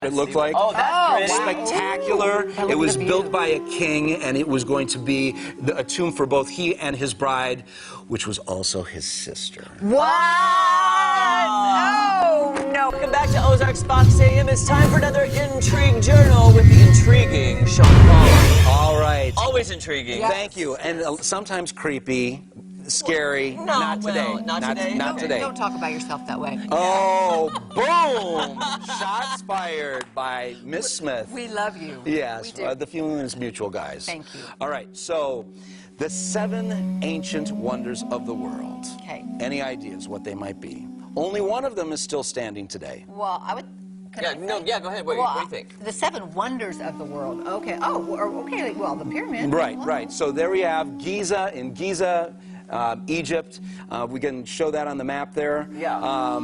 It looked like. Oh, that's spectacular. It was built by a king, and it was going to be a tomb for both he and his bride, which was also his sister. What? Oh, no. Welcome back to Ozarks Box Stadium. It's time for another Intrigue Journal with the intriguing Sean Paul. All right. Always intriguing. Yes. Thank you. And sometimes creepy, scary. No, not today. well, not today. Not today. Don't talk about yourself that way. Oh, boom! Shots fired by Miss Smith. We love you. Yes, We do. the feeling is mutual, guys. Thank you. All right, so the 7 ancient wonders of the world. Okay. Any ideas what they might be? Only one of them is still standing today. Well, I would... Yeah, no, yeah, go ahead. What do you think? The 7 wonders of the world. Okay. Oh, okay. Well, the pyramid. Right, Oh. right. So there we have Giza in Giza, Egypt. We can show that on the map there. Yeah.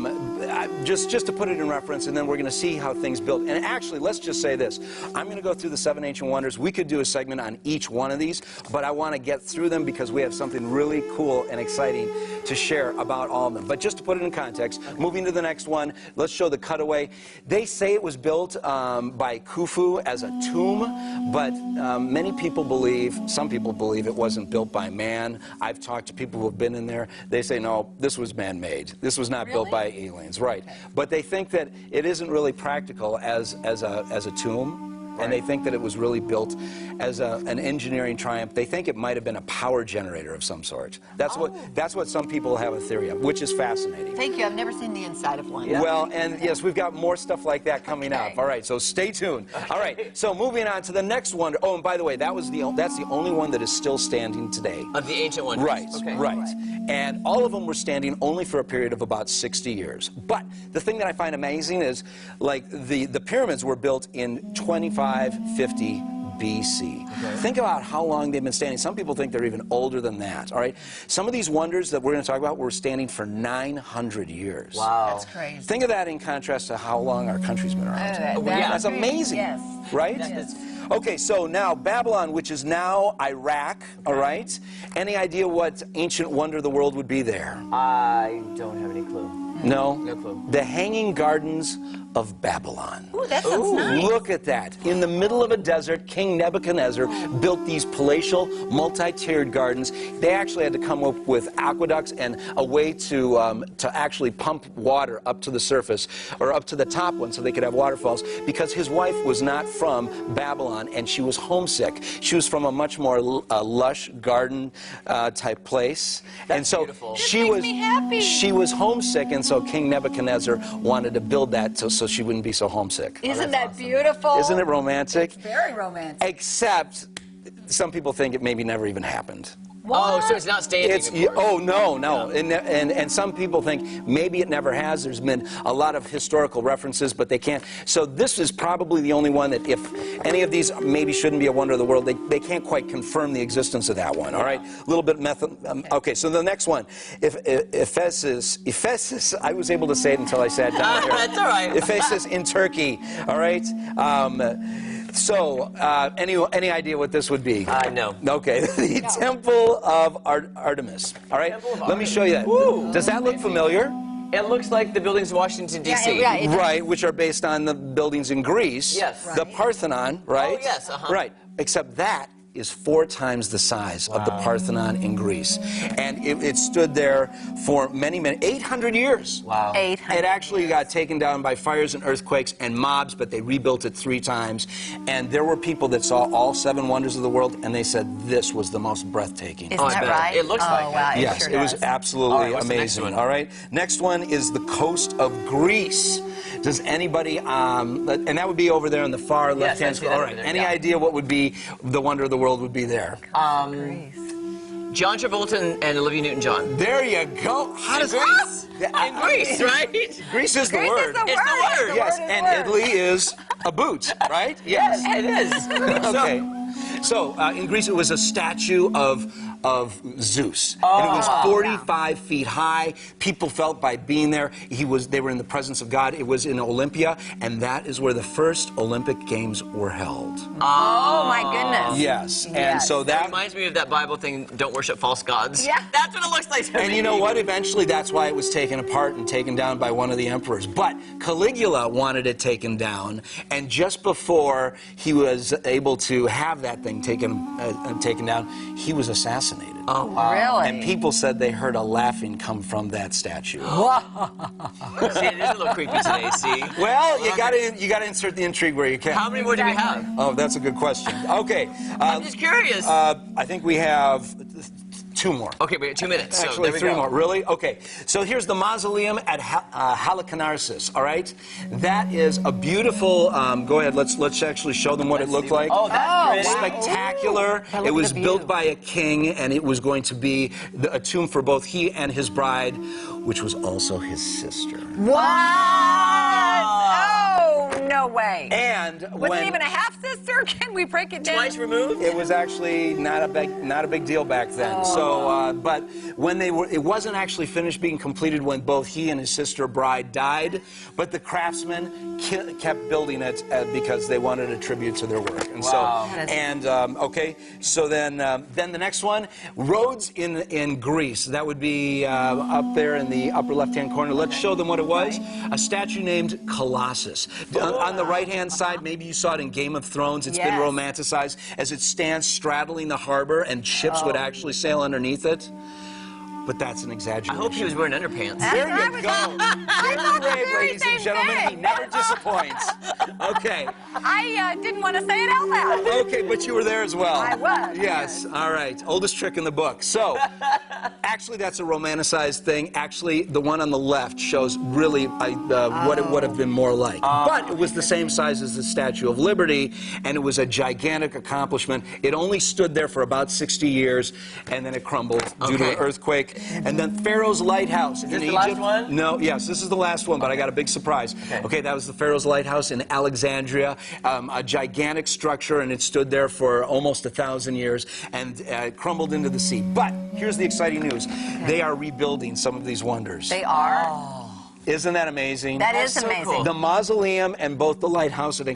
Just to put it in reference, and then we're going to see how things built. And actually, let's just say this. I'm going to go through the 7 ancient wonders. We could do a segment on each one of these, but I want to get through them because we have something really cool and exciting to share about all of them. But just to put it in context, moving to the next one, let's show the cutaway. They say it was built by Khufu as a tomb, but many people believe, some people believe it wasn't built by man. I've talked to people who have been in there. They say, no, this was man-made. This was not built by aliens. Right. But they think that it isn't really practical as a tomb. And they think that it was really built as an engineering triumph. They think it might have been a power generator of some sort. That's what some people have a theory of, which is fascinating. Thank you. I've never seen the inside of one. Yeah. Well, and yes, we've got more stuff like that coming up. All right, so stay tuned. All right, so moving on to the next one. Oh, and by the way, that's the only one that is still standing today. Of the ancient wonders. Right, Okay. right. And all of them were standing only for a period of about 60 years. But the thing that I find amazing is, like, the pyramids were built in 2550 BC. Okay. Think about how long they've been standing. Some people think they're even older than that, all right? Some of these wonders that we're going to talk about were standing for 900 years. Wow. That's crazy. Think of that in contrast to how long our country's been around. That's amazing, yes. right? Yes. Okay, so now Babylon, which is now Iraq, all right? Any idea what ancient wonder of the world would be there? I don't have any clue. No? No clue. The Hanging Gardens of Babylon. Ooh, that sounds nice. Look at that. In the middle of a desert, King Nebuchadnezzar built these palatial, multi-tiered gardens. They actually had to come up with aqueducts and a way to actually pump water up to the surface, or up to the top one so they could have waterfalls, because his wife was not from Babylon and she was homesick. She was from a much more lush garden type place. That's and so beautiful. she was homesick, and so King Nebuchadnezzar wanted to build that so she wouldn't be so homesick. Isn't that beautiful? Isn't it romantic? It's very romantic. Except some people think it maybe never even happened. What? Oh, so it's not standing. Oh, no. And some people think maybe it never has. There's been a lot of historical references, but they can't. So this is probably the only one that, if any of these maybe shouldn't be a wonder of the world, they can't quite confirm the existence of that one. All right, a little bit method. Okay, so the next one, Ephesus. I was able to say it until I sat down here. That's all right. Ephesus in Turkey. All right. So, any idea what this would be? No. Okay, the Temple of Artemis. All right, let me show you that. Woo. Does that look familiar? It looks like the buildings in Washington, D.C. Yeah, Right, which are based on the buildings in Greece. Yes. The Parthenon, right? Oh, yes, Right, except that is 4 times the size of the Parthenon in Greece. And it stood there for many, 800 years. Wow. 800 It actually got taken down by fires and earthquakes and mobs, but they rebuilt it 3 times. And there were people that saw all 7 wonders of the world, and they said this was the most breathtaking. Isn't that right? It looks like wow, it. Yes, sure it was does. absolutely All right, what's the next amazing. one? All right, next one is the coast of Greece. Does anybody, and that would be over there in the far left-hand see side. that All over right, there, any yeah. idea what would be the wonder of the world would be there? Greece. John Travolta and Olivia Newton-John. There you go. How does Greece. In Greece, right? Greece is the Greece word. is the It's the word. word. Yes, The word is and word. Italy is a boot, right? Yes, it is. Okay. So in Greece, it was a statue of Zeus, and it was 45 feet high. People felt by being there, they were in the presence of God. It was in Olympia, and that is where the first Olympic Games were held. Oh my goodness. Yes, and so That that reminds me of that Bible thing, don't worship false gods. Yeah. That's what it looks like to me. And you know what? Eventually, that's why it was taken apart and taken down by one of the emperors. But Caligula wanted it taken down, and just before he was able to have that thing taken down, he was assassinated. Oh, wow. Really? And people said they heard a laughing come from that statue. See, it is a little creepy today, see? Well, you gotta insert the intrigue where you can. How many more do we have? Oh, that's a good question. Okay. I'm just curious. I think we have 2 more. Okay, we have 2 minutes. So Actually, there we 3 go. more. Really? Okay. So here's the Mausoleum at Halicarnassus, all right? That is a beautiful, go ahead, let's actually show them what it looked like. Oh, that's pretty. Spectacular. Look It at was the built view. by a king, and it was going to be a tomb for both he and his bride, which was also his sister. What? Oh, no way. And Was when it even a half sister? Can we break it down? Twice removed? it was actually not a big deal back then. So, but when it wasn't actually finished being completed when both he and his sister bride died. But the craftsmen kept building it because they wanted a tribute to their work. And Wow. so, and okay, so then the next one, Rhodes in Greece. That would be up there in the upper left-hand corner. Let's show them what it was. A statue named Colossus. On the right-hand side, maybe you saw it in Game of Thrones. It's been Yes. romanticized as it stands straddling the harbor, and ships would actually sail underneath it. But that's an exaggeration. I hope he was wearing underpants. There I you was- go. I thought the Ray, very ladies same and gentlemen, he thing. never disappoints. Okay. I didn't want to say it out loud. Okay, but you were there as well. I was, Yes. All right. Oldest trick in the book. So, actually, that's a romanticized thing. Actually, the one on the left shows really what it would have been more like. But it was the same size as the Statue of Liberty, and it was a gigantic accomplishment. It only stood there for about 60 years, and then it crumbled due to an earthquake. And then Pharos Lighthouse in this the Egypt. last one? No, yes, this is the last one, but I got a big surprise. Okay, that was the Pharos Lighthouse in Alexandria, a gigantic structure, and it stood there for almost 1,000 years, and it crumbled into the sea. But here's the exciting news. They are rebuilding some of these wonders. They are. Isn't that amazing? That is so amazing. cool. The Mausoleum and both the lighthouse at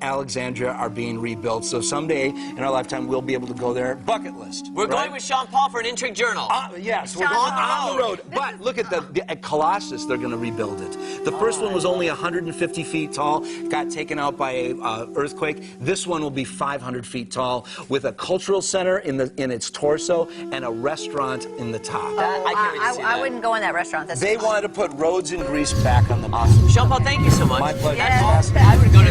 Alexandria are being rebuilt. So someday in our lifetime, we'll be able to go there. Bucket list. We're going with Sean Paul for an Intrigue Journal. Yes, we're Sean going Paul. on the road. But look at at Colossus, they're going to rebuild it. The first one was only 150 feet tall, got taken out by a earthquake. This one will be 500 feet tall with a cultural center in its torso and a restaurant in the top. I can't wait to see I that. wouldn't go in that restaurant. That's They wanted to put Rhodes in Greece back on the map. Sean Paul, thank you so much. My pleasure. Yes. Awesome. I would go to